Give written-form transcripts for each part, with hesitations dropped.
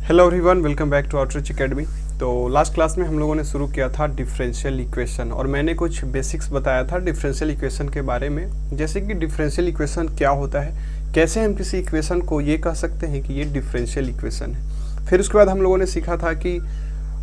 Hello everyone, welcome back to outreach academy. तो last class में हम लोगों ने शुरू किया था डिफरेंशियल इक्वेशन और मैंने कुछ बेसिक्स बताया था डिफरेंशियल इक्वेशन के बारे में, जैसे कि डिफरेंशियल इक्वेशन क्या होता है, कैसे हम किसी इक्वेशन को ये कह सकते हैं कि ये डिफरेंशियल इक्वेशन है। फिर उसके बाद हम लोगों ने सीखा था कि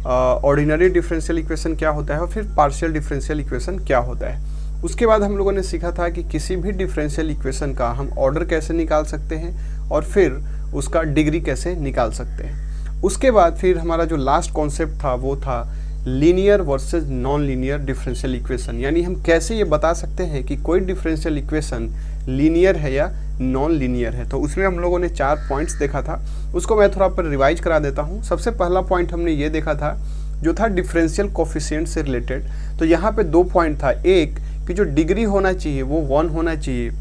ऑर्डिनरी डिफरेंशियल इक्वेशन क्या होता है और फिर पार्शियल डिफरेंशियल इक्वेशन क्या होता है। उसके बाद हम लोगों ने सीखा था कि किसी भी डिफरेंशियल इक्वेशन का हम ऑर्डर कैसे निकाल सकते हैं और फिर उसका डिग्री कैसे निकाल सकते हैं। उसके बाद फिर हमारा जो लास्ट कॉन्सेप्ट था वो था linear versus non linear differential equation, यानी हम कैसे ये बता सकते हैं कि कोई डिफरेंशियल इक्वेशन लीनियर है या नॉन लीनियर है। तो उसमें हम लोगों ने 4 पॉइंट्स देखा था, उसको मैं थोड़ा पर रिवाइज करा देता हूँ। सबसे पहला पॉइंट हमने ये देखा था जो था डिफरेंशियल कोफिशिएंट से रिलेटेड। तो यहाँ पे 2 पॉइंट था, एक कि जो डिग्री होना चाहिए वो 1 होना चाहिए,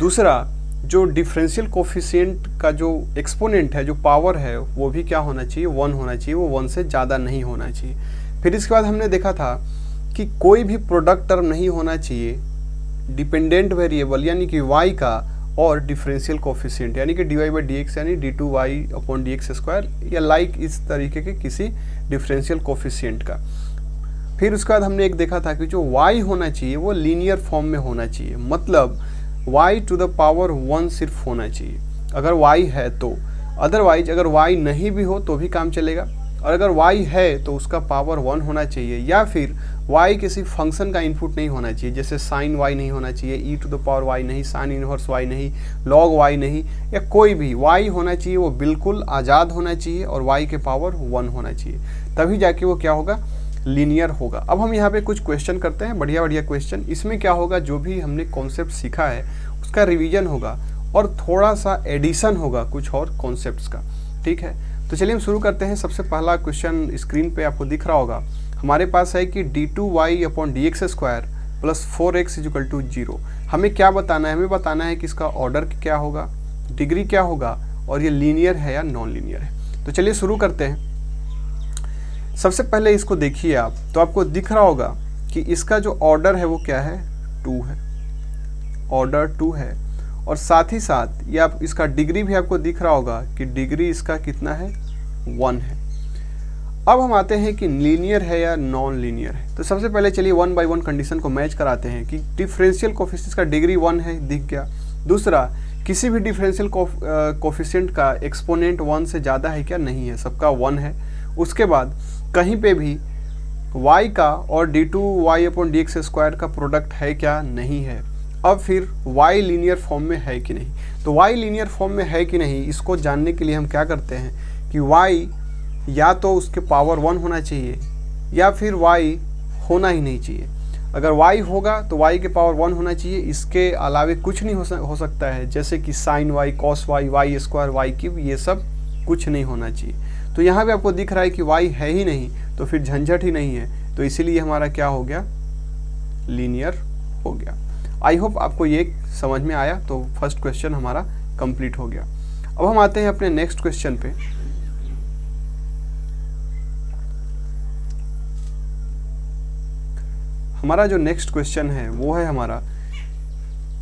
दूसरा जो डिफरेंशियल कोफिशिएंट का जो एक्सपोनेंट है, जो पावर है, वो भी क्या होना चाहिए, 1 होना चाहिए, वो 1 से ज़्यादा नहीं होना चाहिए। फिर इसके बाद हमने देखा था कि कोई भी प्रोडक्ट टर्म नहीं होना चाहिए डिपेंडेंट वेरिएबल यानी कि y का और डिफरेंशियल कोफिशिएंट यानी कि dy बाई डी एक्स यानी d2y/dx² या लाइक इस तरीके के किसी डिफरेंशियल कोफिशिएंट का। फिर उसके बाद हमने एक देखा था कि जो y होना चाहिए वो लीनियर फॉर्म में होना चाहिए, मतलब y टू द पावर 1 सिर्फ होना चाहिए अगर y है तो। अदरवाइज अगर y नहीं भी हो तो भी काम चलेगा, और अगर y है तो उसका पावर 1 होना चाहिए, या फिर y किसी फंक्शन का इनपुट नहीं होना चाहिए, जैसे साइन y नहीं होना चाहिए, e to the power y नहीं, साइन इनवर्स y नहीं, log y नहीं, या कोई भी y होना चाहिए वो बिल्कुल आज़ाद होना चाहिए और y के पावर 1 होना चाहिए, तभी जाके वो क्या होगा, लीनियर होगा। अब हम यहाँ पे कुछ क्वेश्चन करते हैं, बढ़िया बढ़िया क्वेश्चन। इसमें क्या होगा, जो भी हमने कॉन्सेप्ट सीखा है उसका रिवीजन होगा और थोड़ा सा एडिशन होगा कुछ और कॉन्सेप्ट्स का, ठीक है। तो चलिए हम शुरू करते हैं। सबसे पहला क्वेश्चन स्क्रीन पे आपको दिख रहा होगा, हमारे पास है कि d2y/dx² प्लस 4x = 0। हमें क्या बताना है, हमें बताना है कि इसका ऑर्डर क्या होगा, डिग्री क्या होगा और ये लीनियर है या नॉन लीनियर है। तो चलिए शुरू करते हैं। सबसे पहले इसको देखिए आप, तो आपको दिख रहा होगा कि इसका जो ऑर्डर है वो क्या है, 2 है, ऑर्डर 2 है, और साथ ही साथ ये आप इसका डिग्री भी आपको दिख रहा होगा कि डिग्री इसका कितना है, 1 है। अब हम आते हैं कि लीनियर है या नॉन लीनियर है। तो सबसे पहले चलिए 1 बाय 1 कंडीशन को मैच कराते हैं कि डिफरेंशियल कोफिशिएंट का डिग्री 1 है, दिख गया। दूसरा, किसी भी डिफरेंशियल कोफिशिएंट का एक्सपोनेंट 1 से ज़्यादा है क्या, नहीं है, सबका 1 है। उसके बाद कहीं पे भी y का और d2y/dx² का प्रोडक्ट है क्या, नहीं है। अब फिर y लीनियर फॉर्म में है कि नहीं, तो y लीनियर फॉर्म में है कि नहीं इसको जानने के लिए हम क्या करते हैं कि y या तो उसके पावर 1 होना चाहिए या फिर y होना ही नहीं चाहिए। अगर y होगा तो y के पावर 1 होना चाहिए, इसके अलावे कुछ नहीं हो सकता है, जैसे कि sign y, cos y, y², y3, ये सब कुछ नहीं होना चाहिए। तो यहाँ भी आपको दिख रहा है कि y है ही नहीं, तो फिर झंझट ही नहीं है, तो इसीलिए हमारा क्या हो गया, लीनियर हो गया। आई होप आपको ये समझ में आया। तो फर्स्ट क्वेश्चन हमारा कंप्लीट हो गया। अब हम आते हैं अपने नेक्स्ट क्वेश्चन पे। हमारा जो नेक्स्ट क्वेश्चन है वो है हमारा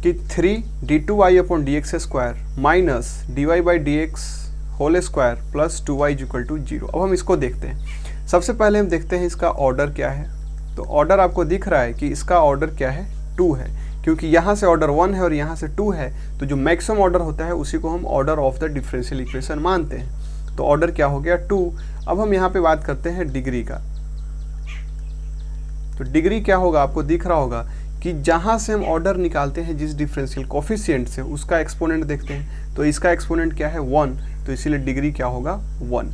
कि 3d2y/dx² minus dy/dx² plus 2y = 0। अब हम इसको देखते हैं। सबसे पहले हम देखते हैं इसका ऑर्डर क्या है। तो ऑर्डर आपको दिख रहा है कि इसका ऑर्डर क्या है, 2 है, क्योंकि यहाँ से ऑर्डर 1 है और यहाँ से 2 है, तो जो मैक्सिमम ऑर्डर होता है उसी को हम order of the differential equation मानते हैं। तो ऑर्डर क्या हो गया, 2। अब हम यहाँ पे बात करते हैं डिग्री का। तो डिग्री क्या होगा, आपको दिख रहा होगा कि जहाँ से हम ऑर्डर निकालते हैं जिस डिफरेंशियल कोफिशिएंट से, उसका एक्सपोनेंट देखते हैं। तो इसका एक्सपोनेंट क्या है, 1, तो इसीलिए डिग्री क्या होगा, 1।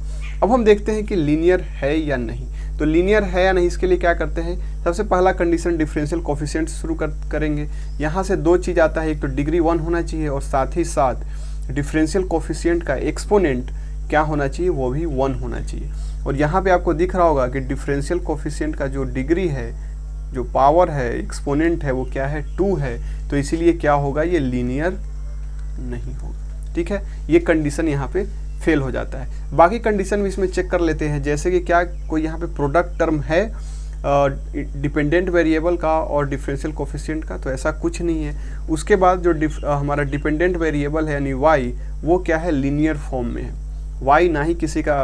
अब हम देखते हैं कि लीनियर है या नहीं। तो लीनियर है या नहीं इसके लिए क्या करते हैं, सबसे पहला कंडीशन डिफरेंशियल कोफिशिएंट शुरू करेंगे। यहाँ से 2 चीज़ आता है, एक तो डिग्री 1 होना चाहिए और साथ ही साथ डिफरेंशियल कोफिशिएंट का एक्सपोनेंट क्या होना चाहिए, वो भी 1 होना चाहिए। और यहाँ पे आपको दिख रहा होगा कि डिफरेंशियल कोफिशिएंट का जो डिग्री है, जो पावर है, एक्सपोनेंट है, वो क्या है, 2 है, तो इसीलिए क्या होगा, ये लीनियर नहीं होगा, ठीक है। ये कंडीशन यहाँ पे फेल हो जाता है। बाकी कंडीशन भी इसमें चेक कर लेते हैं, जैसे कि क्या कोई यहाँ पे प्रोडक्ट टर्म है डिपेंडेंट वेरिएबल का और डिफरेंशियल कोफिशिएंट का, तो ऐसा कुछ नहीं है। उसके बाद जो हमारा डिपेंडेंट वेरिएबल है यानी y, वो क्या है, लीनियर फॉर्म में है। y ना ही किसी का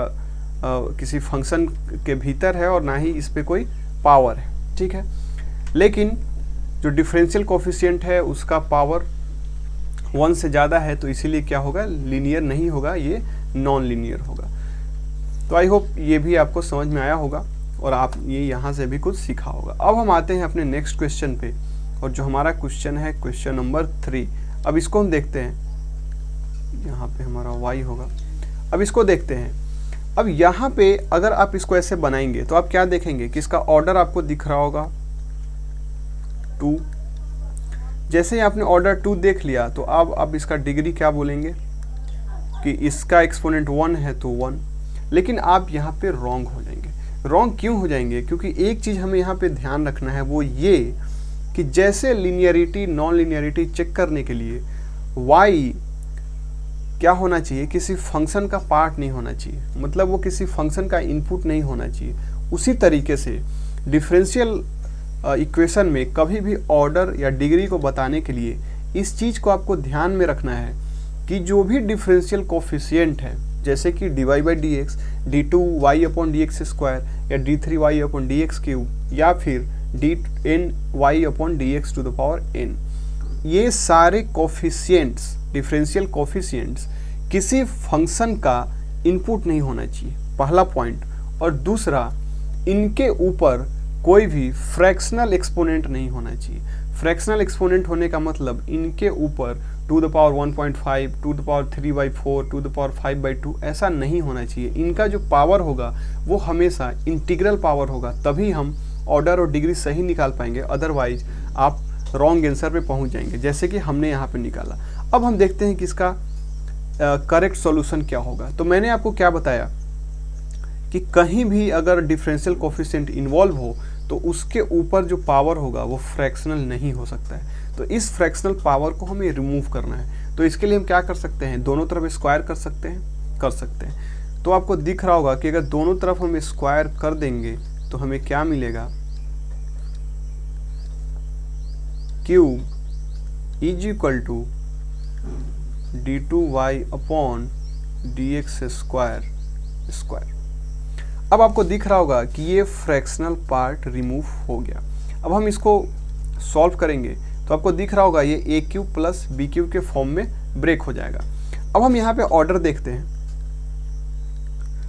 किसी फंक्शन के भीतर है और ना ही इस पे कोई पावर है, ठीक है। लेकिन जो डिफरेंशियल कोफिशिएंट है उसका पावर 1 से ज़्यादा है, तो इसीलिए क्या होगा, लीनियर नहीं होगा, ये नॉन लीनियर होगा। तो आई होप ये भी आपको समझ में आया होगा और आप ये यहाँ से भी कुछ सीखा होगा। अब हम आते हैं अपने नेक्स्ट क्वेश्चन पे, और जो हमारा क्वेश्चन है क्वेश्चन नंबर 3। अब इसको हम देखते हैं, यहाँ पे हमारा y होगा। अब इसको देखते हैं। अब यहाँ पे अगर आप इसको ऐसे बनाएंगे तो आप क्या देखेंगे कि इसका ऑर्डर आपको दिख रहा होगा 2। जैसे ही आपने ऑर्डर 2 देख लिया तो अब आप इसका डिग्री क्या बोलेंगे कि इसका एक्सपोनेंट 1 है तो 1। लेकिन आप यहाँ पे रॉन्ग हो जाएंगे। रॉन्ग क्यों हो जाएंगे? क्योंकि एक चीज़ हमें यहाँ पे ध्यान रखना है, वो ये कि जैसे लीनियरिटी नॉन लीनियरिटी चेक करने के लिए y क्या होना चाहिए, किसी फंक्शन का पार्ट नहीं होना चाहिए, मतलब वो किसी फंक्शन का इनपुट नहीं होना चाहिए। उसी तरीके से डिफरेंशियल इक्वेशन में कभी भी ऑर्डर या डिग्री को बताने के लिए इस चीज़ को आपको ध्यान में रखना है कि जो भी डिफरेंशियल कोफिशिएंट है, जैसे कि dy by D X, d2y upon D X square या d3y upon D X cube या फिर dny upon D X to the power n, ये सारे कोफिशिएंट्स, डिफरेंशियल कोफिशिएंट्स किसी फंक्शन का इनपुट नहीं होना चाहिए, पहला पॉइंट। और दूसरा, इनके ऊपर कोई भी फ्रैक्शनल एक्सपोनेंट नहीं होना चाहिए। फ्रैक्शनल एक्सपोनेंट होने का मतलब इनके ऊपर to the power 1.5, to the power 3/4, to the power 5/2 ऐसा नहीं होना चाहिए। इनका जो पावर होगा वो हमेशा इंटीग्रल पावर होगा, तभी हम ऑर्डर और डिग्री सही निकाल पाएंगे, अदरवाइज आप रॉन्ग आंसर पे पहुंच जाएंगे, जैसे कि हमने यहाँ पे निकाला। अब हम देखते हैं कि इसका करेक्ट सॉल्यूशन क्या होगा। तो मैंने आपको क्या बताया कि कहीं भी अगर डिफरेंशियल कोफिशिएंट इन्वॉल्व हो तो उसके ऊपर जो पावर होगा वो फ्रैक्शनल नहीं हो सकता है। तो इस फ्रैक्शनल पावर को हमें रिमूव करना है। तो इसके लिए हम क्या कर सकते हैं, दोनों तरफ स्क्वायर कर सकते हैं। तो आपको दिख रहा होगा कि अगर दोनों तरफ हम स्क्वायर कर देंगे तो हमें क्या मिलेगा, cube is equal to d2y upon dx square. अब आपको दिख रहा होगा कि ये फ्रैक्शनल पार्ट रिमूव हो गया। अब हम इसको सॉल्व करेंगे तो आपको दिख रहा होगा ये ए क्यूब प्लस बी क्यूब के फॉर्म में ब्रेक हो जाएगा। अब हम यहाँ पे ऑर्डर देखते हैं।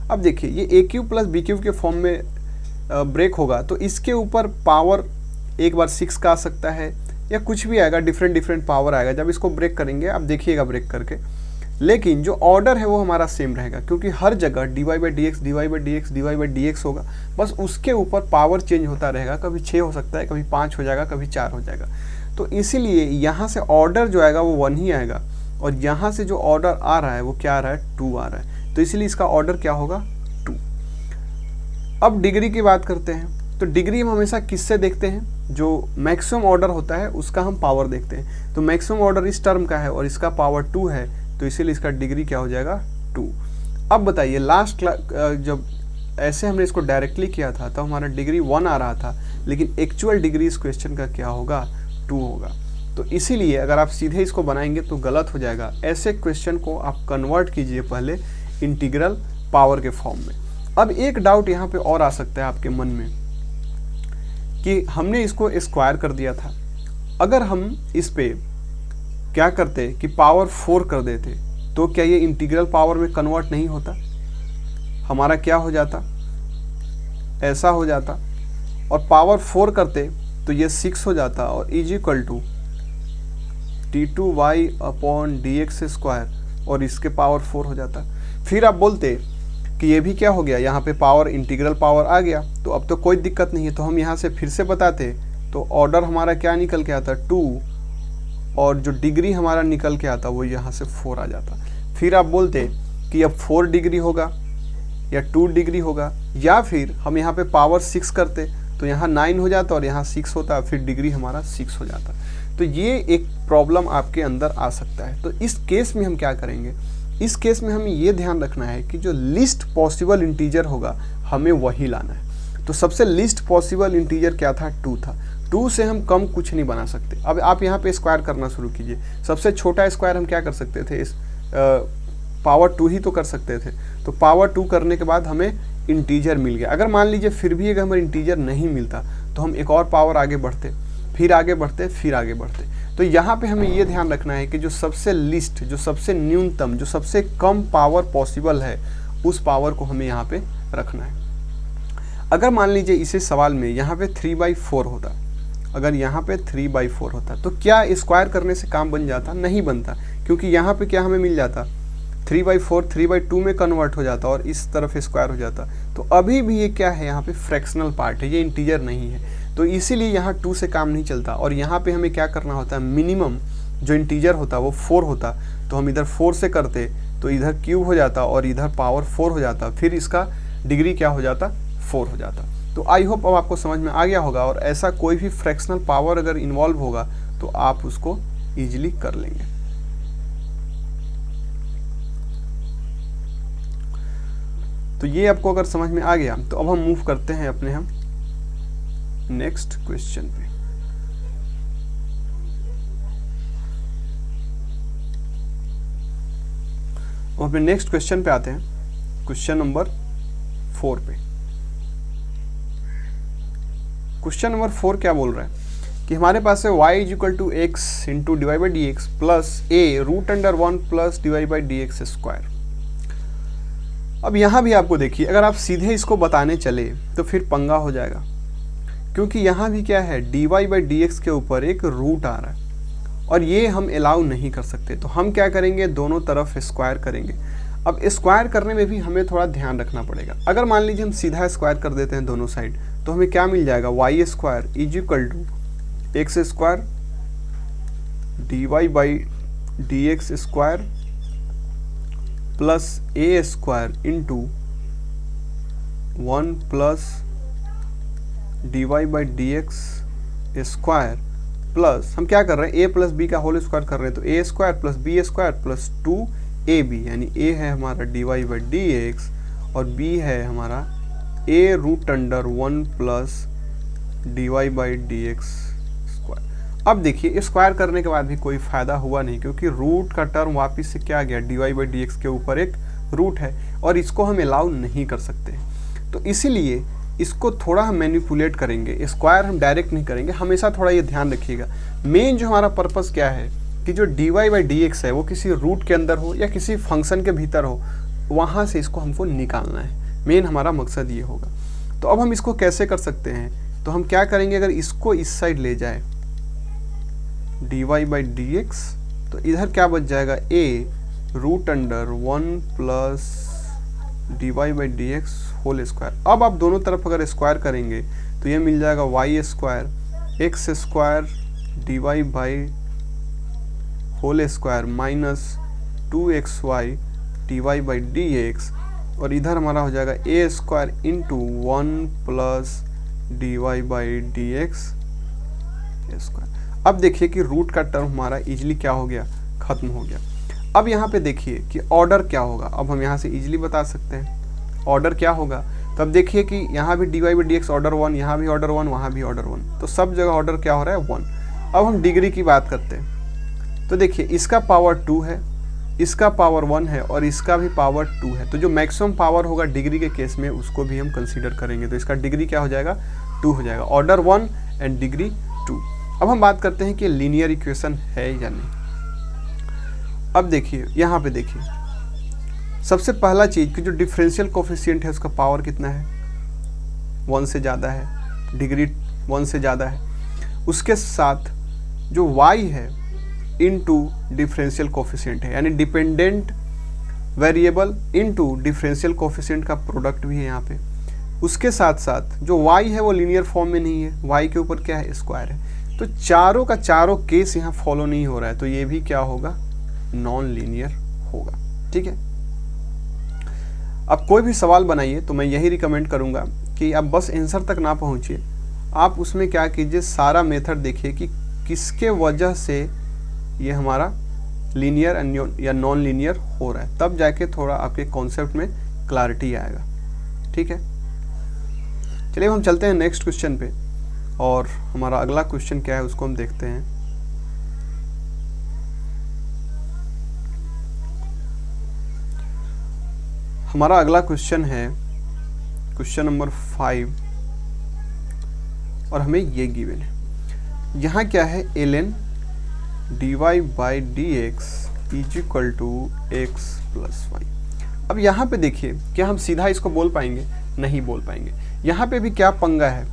अब देखिए ये ए क्यूब प्लस बी क्यूब के फॉर्म में ब्रेक होगा तो इसके ऊपर पावर एक बार 6 का आ सकता है या कुछ भी आएगा, डिफरेंट पावर आएगा जब इसको ब्रेक करेंगे, आप देखिएगा ब्रेक करके। लेकिन जो ऑर्डर है वो हमारा सेम रहेगा, क्योंकि हर जगह dy by D x, dy by D x, dy by D x होगा, बस उसके ऊपर पावर चेंज होता रहेगा। कभी 6 हो सकता है, कभी 5 हो जाएगा, कभी 4 हो जाएगा। तो इसीलिए यहाँ से ऑर्डर जो आएगा वो 1 ही आएगा, और यहाँ से जो ऑर्डर आ रहा है वो क्या आ रहा है, 2 आ रहा है। तो इसीलिए इसका ऑर्डर क्या होगा, 2। अब डिग्री की बात करते हैं। तो डिग्री हम हमेशा किससे देखते हैं, जो मैक्सिमम ऑर्डर होता है उसका हम पावर देखते हैं। तो मैक्सिमम ऑर्डर इस टर्म का है और इसका पावर 2 है, तो इसीलिए इसका डिग्री क्या हो जाएगा, 2। अब बताइए लास्ट जब ऐसे हमने इसको डायरेक्टली किया था तो हमारा डिग्री 1 आ रहा था, लेकिन एक्चुअल डिग्री इस क्वेश्चन का क्या होगा, 2 होगा। तो इसीलिए अगर आप सीधे इसको बनाएंगे तो गलत हो जाएगा। ऐसे क्वेश्चन को आप कन्वर्ट कीजिए पहले इंटीग्रल पावर के फॉर्म में। अब एक डाउट यहाँ पे और आ सकता है आपके मन में कि हमने इसको स्क्वायर कर दिया था, अगर हम इस पे क्या करते कि पावर 4 कर देते तो क्या ये इंटीग्रल पावर में कन्वर्ट नहीं होता, हमारा क्या हो जाता, ऐसा हो जाता। और पावर 4 करते तो ये 6 हो जाता और is equal to d2y upon dx square, और इसके पावर 4 हो जाता। फिर आप बोलते कि ये भी क्या हो गया, यहाँ पे पावर इंटीग्रल पावर आ गया, तो अब तो कोई दिक्कत नहीं है। तो हम यहाँ से फिर से बताते तो ऑर्डर हमारा क्या निकल के आता, 2, और जो डिग्री हमारा निकल के आता वो यहाँ से 4 आ जाता। फिर आप बोलते कि अब 4 डिग्री होगा या 2 डिग्री होगा, या फिर हम यहाँ पे पावर 6 करते तो यहाँ 9 हो जाता और यहाँ 6 होता, फिर डिग्री हमारा 6 हो जाता। तो ये एक प्रॉब्लम आपके अंदर आ सकता है। तो इस केस में हम क्या करेंगे, इस केस में हमें ये ध्यान रखना है कि जो लीस्ट पॉसिबल इंटीजर होगा हमें वही लाना है। तो सबसे लीस्ट पॉसिबल इंटीजर क्या था, 2 था। 2 से हम कम कुछ नहीं बना सकते। अब आप यहाँ पे स्क्वायर करना शुरू कीजिए। सबसे छोटा स्क्वायर हम क्या कर सकते थे, पावर 2 ही तो कर सकते थे। तो पावर 2 करने के बाद हमें इंटीजर मिल गया। अगर मान लीजिए फिर भी अगर हमें इंटीजर नहीं मिलता तो हम एक और पावर आगे बढ़ते, फिर आगे बढ़ते, फिर आगे बढ़ते। तो यहाँ पे हमें ये ध्यान रखना है कि जो सबसे लिस्ट, जो सबसे न्यूनतम, जो सबसे कम पावर पॉसिबल है उस पावर को हमें यहाँ पे रखना है। अगर मान लीजिए इसी सवाल में यहाँ पे 3/4 होता, अगर यहाँ पे 3/4 होता तो क्या स्क्वायर करने से काम बन जाता? नहीं बनता, क्योंकि यहाँ पे क्या हमें मिल जाता, 3/4 3/2 में कन्वर्ट हो जाता और इस तरफ स्क्वायर हो जाता। तो अभी भी ये क्या है, यहाँ पे फ्रैक्शनल पार्ट है, ये इंटीजर नहीं है, तो इसीलिए यहाँ 2 से काम नहीं चलता। और यहाँ पे हमें क्या करना होता है, मिनिमम जो इंटीजर होता वो 4 होता, तो हम इधर 4 से करते तो इधर क्यूब हो जाता और इधर पावर 4 हो जाता, फिर इसका डिग्री क्या हो जाता, 4 हो जाता। तो आई होप अब आपको समझ में आ गया होगा, और ऐसा कोई भी फ्रैक्शनल पावर अगर इन्वॉल्व होगा तो आप उसको ईजिली कर लेंगे। तो ये आपको अगर समझ में आ गया तो अब हम मूव करते हैं अपने हम नेक्स्ट क्वेश्चन पे। अब अपने नेक्स्ट क्वेश्चन पे आते हैं, क्वेश्चन नंबर 4 पे। क्वेश्चन नंबर 4 क्या बोल रहा है कि हमारे पास है y = x into divide by D x plus a√1 plus divide by D X square. अब यहाँ भी आपको देखिए, अगर आप सीधे इसको बताने चले तो फिर पंगा हो जाएगा, क्योंकि यहाँ भी क्या है, dy बाई डी एक्स के ऊपर एक रूट आ रहा है और ये हम अलाउ नहीं कर सकते। तो हम क्या करेंगे, दोनों तरफ स्क्वायर करेंगे। अब स्क्वायर करने में भी हमें थोड़ा ध्यान रखना पड़ेगा। अगर मान लीजिए हम सीधा स्क्वायर कर देते हैं दोनों साइड, तो हमें क्या मिल जाएगा, y² = x² dy by D X square plus a² into 1 plus dy by D X square plus, हम क्या कर रहे हैं, a प्लस बी का होल स्क्वायर कर रहे हैं, तो a² plus b² plus 2ab, यानी a है हमारा dy बाई डी एक्स और b है हमारा a√1 plus dy by D X square. अब देखिए स्क्वायर करने के बाद भी कोई फ़ायदा हुआ नहीं, क्योंकि रूट का टर्म वापस से क्या आ गया, dy बाई डी एक्स के ऊपर एक रूट है और इसको हम अलाउ नहीं कर सकते। तो इसीलिए इसको थोड़ा हम मैनिपुलेट करेंगे, स्क्वायर हम डायरेक्ट नहीं करेंगे। हमेशा थोड़ा ये ध्यान रखिएगा, मेन जो हमारा पर्पस क्या है कि जो dy बाई डी एक्स है वो किसी रूट के अंदर हो या किसी फंक्शन के भीतर हो, वहाँ से इसको हमको निकालना है। मेन हमारा मकसद ये होगा। तो अब हम इसको कैसे कर सकते हैं, तो हम क्या करेंगे, अगर इसको इस साइड ले जाए dy बाई डी एक्स, तो इधर क्या बच जाएगा, a√1 plus dy by D X whole square. अब आप दोनों तरफ अगर स्क्वायर करेंगे तो ये मिल जाएगा y² x² dy by whole square minus 2xy dy by D X, और इधर हमारा हो जाएगा a² into 1 plus dy by D X square. अब देखिए कि रूट का टर्म हमारा इजीली क्या हो गया, खत्म हो गया। अब यहाँ पे देखिए कि ऑर्डर क्या होगा, अब हम यहाँ से इजीली बता सकते हैं ऑर्डर क्या होगा। तो अब देखिए कि यहाँ भी dy by D x order 1, यहाँ भी ऑर्डर 1, वहाँ भी ऑर्डर 1, तो सब जगह ऑर्डर क्या हो रहा है, 1। अब हम डिग्री की बात करते हैं, तो देखिए इसका पावर 2 है, इसका पावर 1 है और इसका भी पावर 2 है। तो जो मैक्सिमम पावर होगा डिग्री के केस में उसको भी हम कंसीडर करेंगे, तो इसका डिग्री क्या हो जाएगा, 2 हो जाएगा, ऑर्डर 1 एंड डिग्री 2। अब हम बात करते हैं कि लीनियर इक्वेशन है या नहीं। अब देखिए यहाँ पे देखिए, सबसे पहला चीज़ कि जो डिफरेंशियल कोफिशिएंट है उसका पावर कितना है, 1 से ज़्यादा है, डिग्री 1 से ज़्यादा है। उसके साथ जो y है इनटू डिफरेंशियल कोफिशिएंट है, यानी dependent variable into differential coefficient का प्रोडक्ट भी है यहाँ पे। उसके साथ साथ जो y है वो लीनियर फॉर्म में नहीं है, y के ऊपर क्या है, स्क्वायर है। तो चारों का चारों केस यहाँ फॉलो नहीं हो रहा है, तो ये भी क्या होगा, नॉन लीनियर होगा। ठीक है, अब कोई भी सवाल बनाइए तो मैं यही रिकमेंड करूँगा कि आप बस आंसर तक ना पहुँचिए, आप उसमें क्या कीजिए, सारा मेथड देखिए कि किसके वजह से ये हमारा लीनियर या नॉन लीनियर हो रहा है, तब जाके थोड़ा आपके कॉन्सेप्ट में क्लैरिटी आएगा। ठीक है, चलिए हम चलते हैं नेक्स्ट क्वेश्चन पे, और हमारा अगला क्वेश्चन क्या है उसको हम देखते हैं। हमारा अगला क्वेश्चन है क्वेश्चन नंबर 5 और हमें ये गिवन है। यहाँ क्या है, ln dy/dx is equal to x plus Y. अब यहाँ पे देखिए, क्या हम सीधा इसको बोल पाएंगे? नहीं बोल पाएंगे। यहाँ पे भी क्या पंगा है,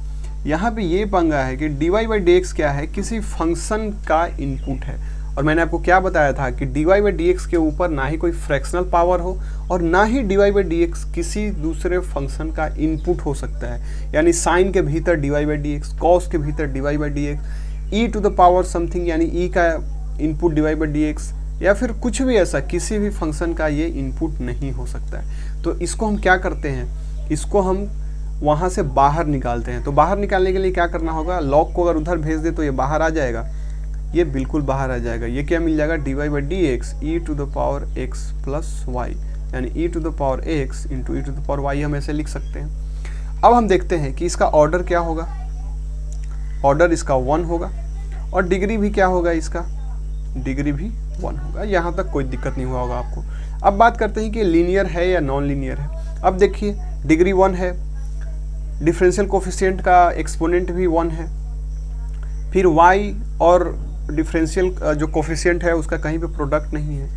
यहाँ पे ये पंगा है कि dy/dx क्या है, किसी फंक्शन का इनपुट है। और मैंने आपको क्या बताया था कि dy/dx के ऊपर ना ही कोई फ्रैक्शनल पावर हो और ना ही dy/dx किसी दूसरे फंक्शन का इनपुट हो सकता है। यानी साइन के भीतर dy/dx, कॉस के भीतर dy/dx, e to the power something यानी e का इनपुट dy/dx, या फिर कुछ भी ऐसा किसी भी फंक्शन का ये इनपुट नहीं हो सकता है। तो इसको हम क्या करते हैं, इसको हम वहाँ से बाहर निकालते हैं। तो बाहर निकालने के लिए क्या करना होगा, लॉग को अगर उधर भेज दे तो ये बाहर आ जाएगा, ये बिल्कुल बाहर आ जाएगा। ये क्या मिल जाएगा, dy/dx e to the power x plus Y, यानी e to the power x into e to the power Y हम ऐसे लिख सकते हैं। अब हम देखते हैं कि इसका ऑर्डर क्या होगा, ऑर्डर इसका 1 होगा और डिग्री भी क्या होगा, इसका डिग्री भी 1 होगा। यहाँ तक कोई दिक्कत नहीं हुआ होगा आपको। अब बात करते हैं कि लीनियर है या नॉन लीनियर है। अब देखिए डिग्री 1 है, डिफरेंशियल कोफिशिएंट का एक्सपोनेंट भी 1 है, फिर y और डिफरेंशियल जो कोफिशिएंट है उसका कहीं पे प्रोडक्ट नहीं है।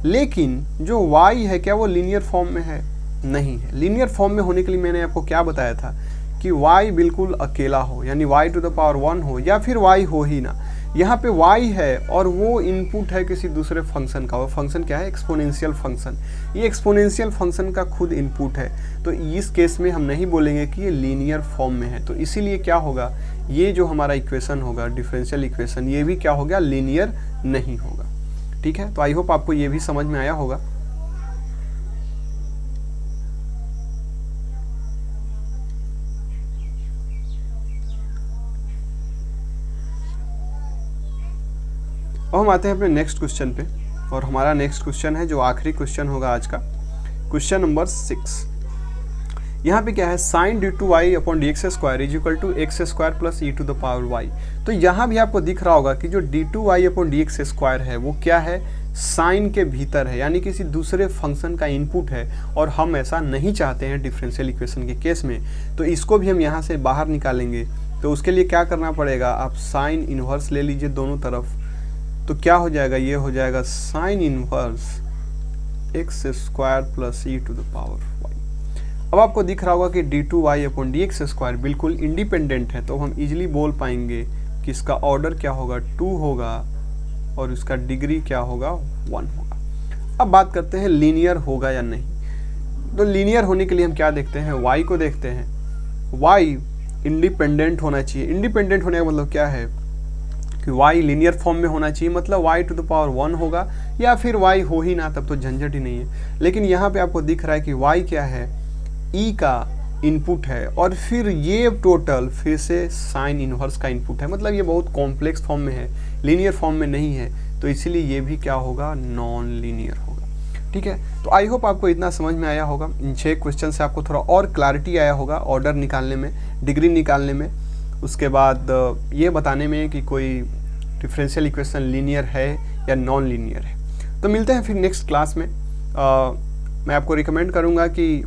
लेकिन जो y है क्या वो लीनियर फॉर्म में है? नहीं है। लीनियर फॉर्म में होने के लिए मैंने आपको क्या बताया था कि y बिल्कुल अकेला हो, यानी y टू द पावर 1 हो या फिर y हो ही ना। यहाँ पे y है और वो इनपुट है किसी दूसरे फंक्शन का। वो फंक्शन क्या है, एक्सपोनेंशियल फंक्शन। ये एक्सपोनेंशियल फंक्शन का खुद इनपुट है। तो इस केस में हम नहीं बोलेंगे कि ये लीनियर फॉर्म में है। तो इसीलिए क्या होगा, ये जो हमारा इक्वेशन होगा डिफरेंशियल इक्वेशन, ये भी क्या हो गया, लीनियर नहीं होगा। ठीक है, तो आई होप आपको ये भी समझ में आया होगा। अब हम आते हैं अपने नेक्स्ट क्वेश्चन पे, और हमारा नेक्स्ट क्वेश्चन है जो आखिरी क्वेश्चन होगा आज का, क्वेश्चन नंबर 6। यहाँ पे क्या है, sine d2y/dx² is equal to x² plus e to the power y। तो यहाँ भी आपको दिख रहा होगा कि जो d2y/dx² है वो क्या है, साइन के भीतर है, यानी किसी दूसरे फंक्शन का इनपुट है। और हम ऐसा नहीं चाहते हैं डिफरेंशियल इक्वेशन के केस में, तो इसको भी हम यहाँ से बाहर निकालेंगे। तो उसके लिए क्या करना पड़ेगा, आप साइन इनवर्स ले लीजिए दोनों तरफ। तो क्या हो जाएगा, ये हो जाएगा sine inverse x² plus e to the power y। अब आपको दिख रहा होगा कि d2y/dx² बिल्कुल इंडिपेंडेंट है, तो हम इजीली बोल पाएंगे कि इसका ऑर्डर क्या होगा, 2 होगा और इसका डिग्री क्या होगा, 1 होगा। अब बात करते हैं लीनियर होगा या नहीं। तो लीनियर होने के लिए हम क्या देखते हैं, y को देखते हैं। y इंडिपेंडेंट होना चाहिए। इंडिपेंडेंट होने का मतलब क्या है कि y लीनियर फॉर्म में होना चाहिए, मतलब y टू द पावर 1 होगा, या फिर y हो ही ना, तब तो झंझट ही नहीं है। लेकिन यहाँ पे आपको दिख रहा है कि y क्या है, e का इनपुट है और फिर ये टोटल फिर से साइन इनवर्स का इनपुट है। मतलब ये बहुत कॉम्प्लेक्स फॉर्म में है, लीनियर फॉर्म में नहीं है। तो इसीलिए ये भी क्या होगा, नॉन लीनियर होगा। ठीक है, तो आई होप आपको इतना समझ में आया होगा। इन 6 क्वेश्चन से आपको थोड़ा और क्लैरिटी आया होगा ऑर्डर निकालने में, डिग्री निकालने में, उसके बाद ये बताने में कि कोई डिफरेंशियल इक्वेशन लीनियर है या नॉन लीनियर है। तो मिलते हैं फिर नेक्स्ट क्लास में। मैं आपको रिकमेंड करूँगा कि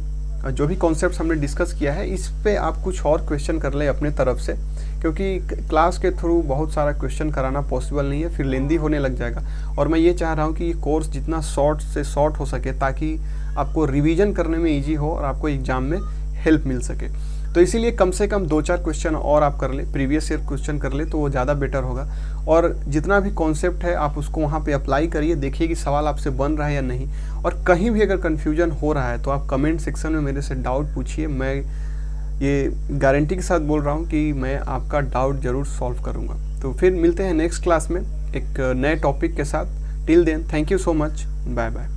जो भी कॉन्सेप्ट्स हमने डिस्कस किया है इस पे आप कुछ और क्वेश्चन कर लें अपने तरफ से, क्योंकि क्लास के थ्रू बहुत सारा क्वेश्चन कराना पॉसिबल नहीं है, फिर लेंदी होने लग जाएगा। और मैं ये चाह रहा हूँ कि ये कोर्स जितना शॉर्ट से शॉर्ट हो सके, ताकि आपको रिवीजन करने में ईजी हो और आपको एग्जाम में हेल्प मिल सके। तो इसीलिए कम से कम 2-4 क्वेश्चन और आप कर ले, प्रीवियस ईयर क्वेश्चन कर ले, तो वो ज़्यादा बेटर होगा। और जितना भी कॉन्सेप्ट है आप उसको वहाँ पे अप्लाई करिए, देखिए कि सवाल आपसे बन रहा है या नहीं। और कहीं भी अगर कन्फ्यूजन हो रहा है तो आप कमेंट सेक्शन में मेरे से डाउट पूछिए। मैं ये गारंटी के साथ बोल रहा हूँ कि मैं आपका डाउट ज़रूर सॉल्व करूँगा। तो फिर मिलते हैं नेक्स्ट क्लास में एक नए टॉपिक के साथ। Till then, thank you so much, bye bye.